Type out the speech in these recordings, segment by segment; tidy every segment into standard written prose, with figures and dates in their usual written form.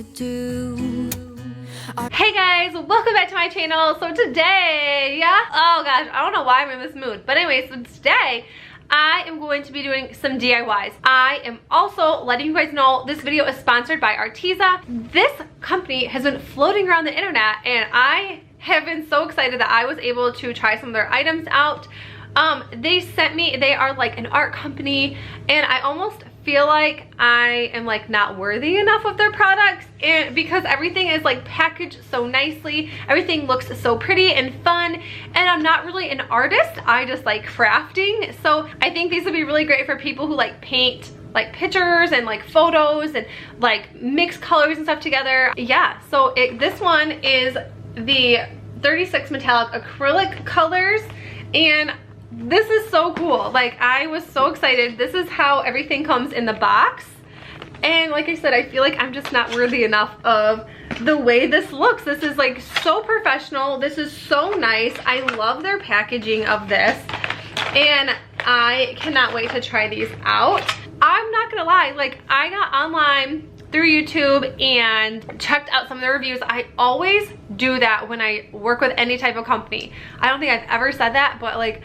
to do. Hey guys, welcome back to my channel. So today, oh gosh, I don't know why I'm in this mood, but anyway, so today I am going to be doing some DIYs. I am also letting you guys know this video is sponsored by Adhesive. This company has been floating around the internet and I have been so excited that I was able to try some of their items out. They sent me, they are like an art company, and I almost feel like I am like not worthy enough of their products, and because everything is like packaged so nicely, everything looks so pretty and fun, and I'm not really an artist, I just like crafting. So I think these would be really great for people who like paint like pictures and like photos and like mix colors and stuff together. Yeah, so this one is the 36 metallic acrylic colors, and this is so cool. Like, I was so excited. This is how everything comes in the box, and like I said, I feel like I'm just not worthy enough of the way this looks. This is like so professional. This is so nice. I love their packaging of this, and I cannot wait to try these out. I'm not gonna lie, like, I got online through YouTube and checked out some of the reviews. I always do that when I work with any type of company. I don't think I've ever said that, but like,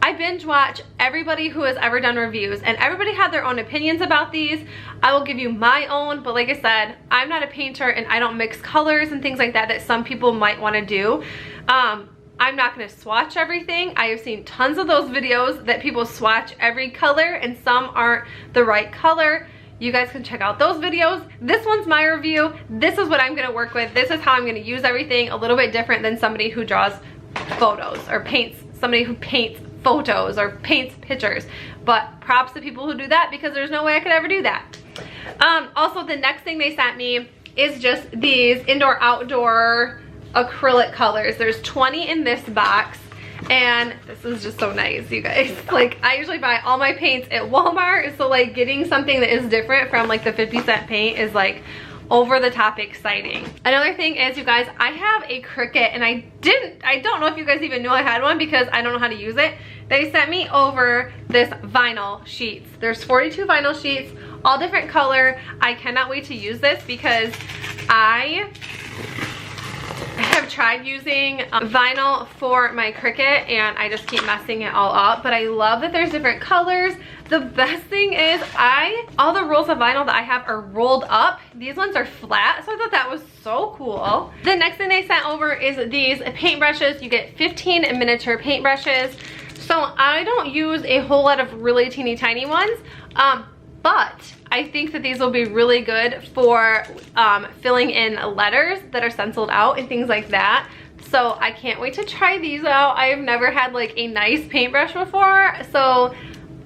I binge watch everybody who has ever done reviews, and everybody had their own opinions about these. I will give you my own, but like I said, I'm not a painter and I don't mix colors and things like that that some people might want to do. I'm not going to swatch everything. I have seen tons of those videos that people swatch every color and some aren't the right color. You guys can check out those videos. This one's my review. This is what I'm going to work with. This is how I'm going to use everything, a little bit different than somebody who draws photos or paints, somebody who paints photos or paints pictures. But props to people who do that, because there's no way I could ever do that. Also, the next thing they sent me is just these indoor outdoor acrylic colors. There's 20 in this box, and this is just so nice, you guys. Like, I usually buy all my paints at Walmart, so like getting something that is different from like the 50-cent paint is like over the top exciting. Another thing is, you guys, I have a Cricut, and I don't know if you guys even knew I had one because I don't know how to use it. They sent me over this vinyl sheets. There's 42 vinyl sheets, all different color. I cannot wait to use this because I have tried using vinyl for my Cricut and I just keep messing it all up, but I love that there's different colors. The best thing is all the rolls of vinyl that I have are rolled up. These ones are flat, so I thought that was so cool. The next thing they sent over is these paintbrushes. You get 15 miniature paintbrushes. So I don't use a whole lot of really teeny tiny ones, but I think that these will be really good for filling in letters that are stenciled out and things like that. So I can't wait to try these out. I have never had like a nice paintbrush before, so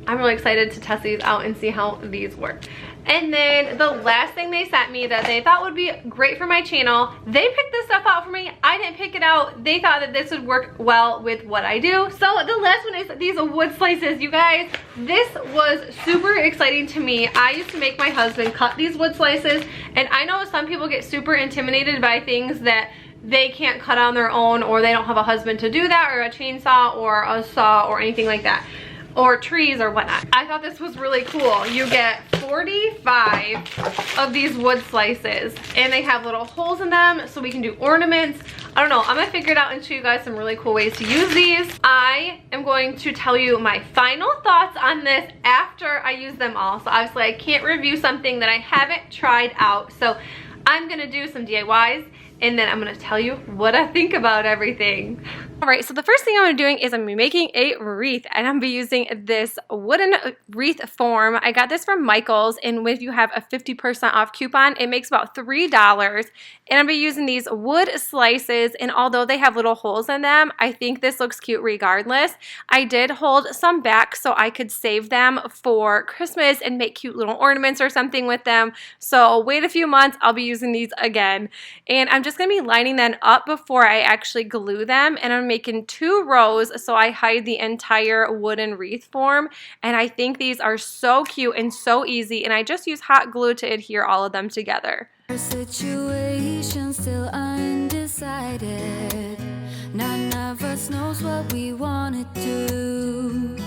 I'm really excited to test these out and see how these work. And then the last thing they sent me that they thought would be great for my channel, they picked this stuff out for me. I didn't pick it out. They thought that this would work well with what I do. So the last one is these wood slices. You guys, this was super exciting to me. I used to make my husband cut these wood slices, and I know some people get super intimidated by things that they can't cut on their own, or they don't have a husband to do that, or a chainsaw or a saw or anything like that, or trees or whatnot. I thought this was really cool. You get 45 of these wood slices, and they have little holes in them so we can do ornaments. I don't know, I'm gonna figure it out and show you guys some really cool ways to use these. I am going to tell you my final thoughts on this after I use them all. So obviously I can't review something that I haven't tried out. So I'm gonna do some DIYs, and then I'm gonna tell you what I think about everything. All right, so the first thing I'm gonna be doing is I'm gonna be making a wreath, and I'm gonna be using this wooden wreath form. I got this from Michael's, and if you have a 50% off coupon, it makes about $3. And I'm gonna be using these wood slices, and although they have little holes in them, I think this looks cute regardless. I did hold some back so I could save them for Christmas and make cute little ornaments or something with them. So wait a few months, I'll be using these again. And I'm just gonna be lining them up before I actually glue them, and I'm making 2 rows so I hide the entire wooden wreath form. And I think these are so cute and so easy, and I just use hot glue to adhere all of them together. Our situation still undecided. None of us knows what we want to do.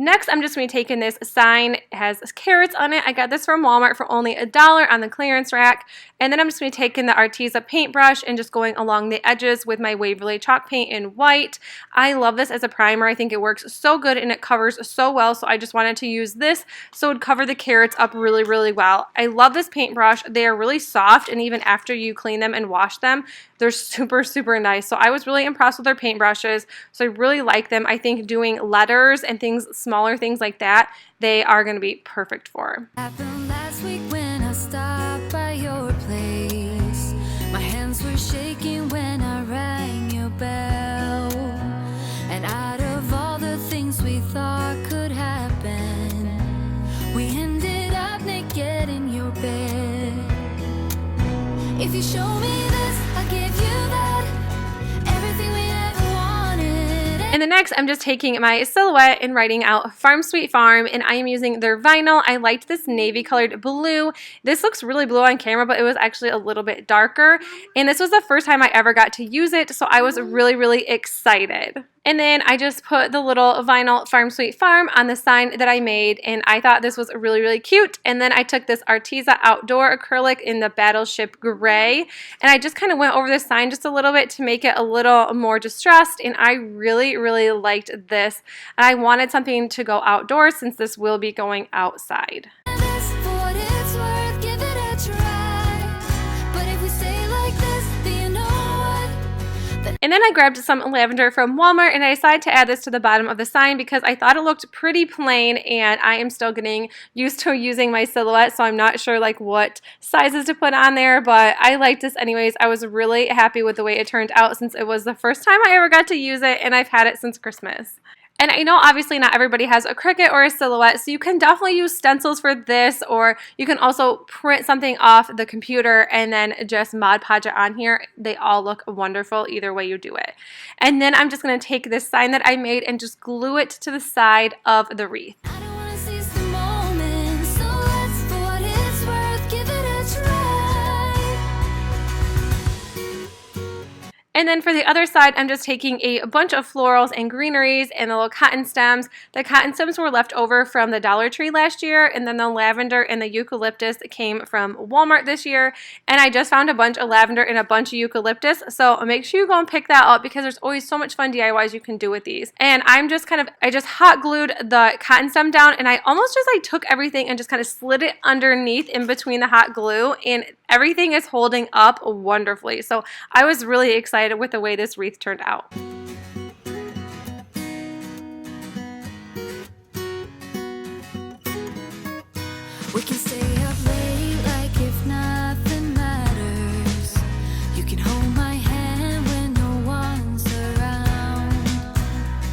Next, I'm just going to be taking this sign. It has carrots on it. I got this from Walmart for only $1 on the clearance rack. And then I'm just going to be taking the Arteza paintbrush and just going along the edges with my Waverly chalk paint in white. I love this as a primer. I think it works so good and it covers so well. So I just wanted to use this so it would cover the carrots up really, really well. I love this paintbrush. They are really soft, and even after you clean them and wash them, they're super, super nice. So I was really impressed with their paintbrushes. So I really like them. I think doing letters and things, smaller things like that, they are going to be perfect for. Happened last week when I stopped by your place. My hands were shaking when I rang your bell. And out of all the things we thought could happen, we ended up naked in your bed. If you show me this, I'll give you that. Everything we ever wanted. And then next, I'm just taking my silhouette and writing out Farm Sweet Farm, and I am using their vinyl. I liked this navy colored blue. This looks really blue on camera, but it was actually a little bit darker. And this was the first time I ever got to use it, so I was really, really excited. And then I just put the little vinyl Farm Sweet Farm on the sign that I made, and I thought this was really, really cute. And then I took this Arteza Outdoor acrylic in the Battleship Gray, and I just kind of went over the sign just a little bit to make it a little more distressed, and I really, really liked this. And I wanted something to go outdoors since this will be going outside. This for what it's worth, give it a try. But if we stay like this, then you know what? And then I grabbed some lavender from Walmart, and I decided to add this to the bottom of the sign because I thought it looked pretty plain, and I am still getting used to using my silhouette, so I'm not sure like what sizes to put on there, but I liked this anyways. I was really happy with the way it turned out since it was the first time I ever got to use it, and I've had it since Christmas. And I know obviously not everybody has a Cricut or a silhouette, so you can definitely use stencils for this, or you can also print something off the computer and then just Mod Podge it on here. They all look wonderful either way you do it. And then I'm just going to take this sign that I made and just glue it to the side of the wreath. I don't wanna seize the moment, so let's for what it's worth, give it a try. And then for the other side, I'm just taking a bunch of florals and greeneries and the little cotton stems. The cotton stems were left over from the Dollar Tree last year, and then the lavender and the eucalyptus came from Walmart this year. And I just found a bunch of lavender and a bunch of eucalyptus, so make sure you go and pick that up because there's always so much fun DIYs you can do with these. And I just hot glued the cotton stem down, and I almost just like took everything and just kind of slid it underneath in between the hot glue, and everything is holding up wonderfully. So I was really excited with the way this wreath turned out. We can stay up late like if nothing matters. You can hold my hand when no one's around.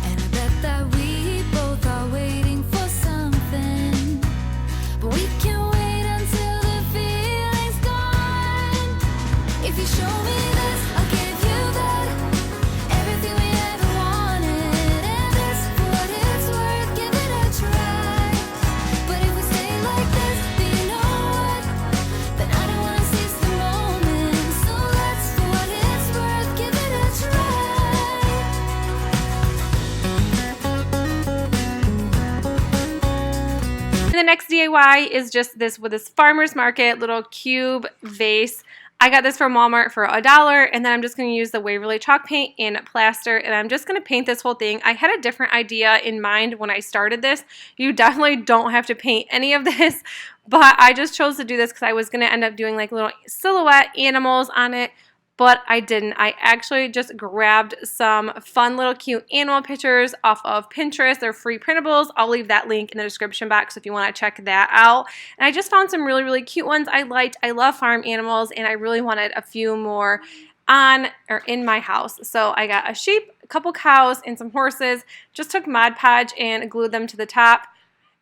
And I bet that we both are waiting for something. But we can wait until the feeling's gone. If you show me this, I'll give you that. Everything we ever wanted. And this for what it's worth, give it a try. But if we stay like this, then you know what? Then I don't wanna seize the moment. So let's for what it's worth, give it a try. And the next DIY is just this with this farmer's market little cube vase. I got this from Walmart for $1, and then I'm just going to use the Waverly chalk paint and plaster, and I'm just going to paint this whole thing. I had a different idea in mind when I started this. You definitely don't have to paint any of this, but I just chose to do this because I was going to end up doing like little silhouette animals on it, but I didn't. I actually just grabbed some fun little cute animal pictures off of Pinterest. They're free printables. I'll leave that link in the description box if you want to check that out. And I just found some really, really cute ones I liked. I love farm animals, and I really wanted a few more on or in my house. So I got a sheep, a couple cows, and some horses. Just took Mod Podge and glued them to the top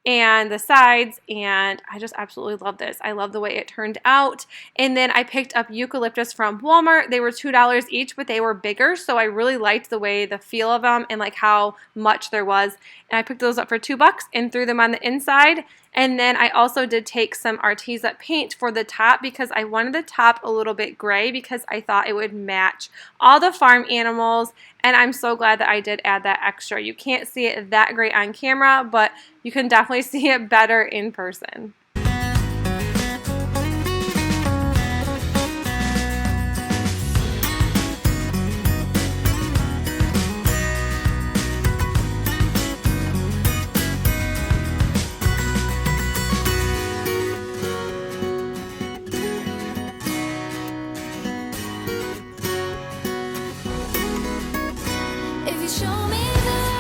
and the sides, and I just absolutely love this. I love the way it turned out. And then I picked up eucalyptus from Walmart. They were $2 each, but they were bigger, so I really liked the way, the feel of them, and like how much there was. And I picked those up for $2 and threw them on the inside. And then I also did take some Artesive paint for the top because I wanted the top a little bit gray because I thought it would match all the farm animals, and I'm so glad that I did add that extra. You can't see it that great on camera, but you can definitely see it better in person. If you show me that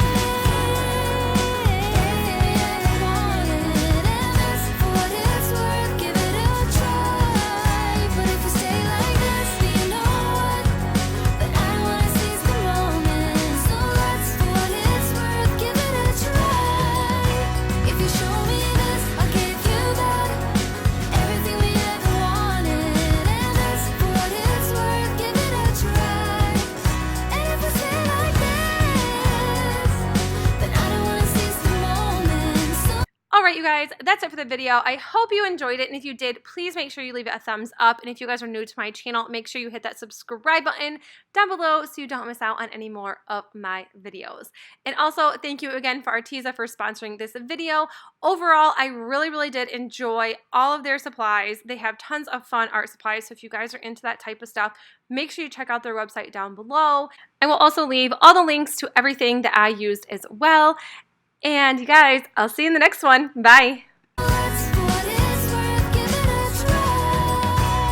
want it and ask for what it's worth, give it a try. But if you stay like this, then you know what? That I don't wanna seize the moment. So let's for what it's worth, give it a try. If you show me this, I'll give you that. Everything we ever wanted and ask for what it's worth, give it a try. And if we stay like this, Alright, you guys, that's it for the video. I hope you enjoyed it, and if you did, please make sure you leave it a thumbs up. And if you guys are new to my channel, make sure you hit that subscribe button down below so you don't miss out on any more of my videos. And also, thank you again for Artesive for sponsoring this video. Overall, I really did enjoy all of their supplies. They have tons of fun art supplies, so if you guys are into that type of stuff, make sure you check out their website down below. I will also leave all the links to everything that I used as well. And you guys, I'll see you in the next one. Bye.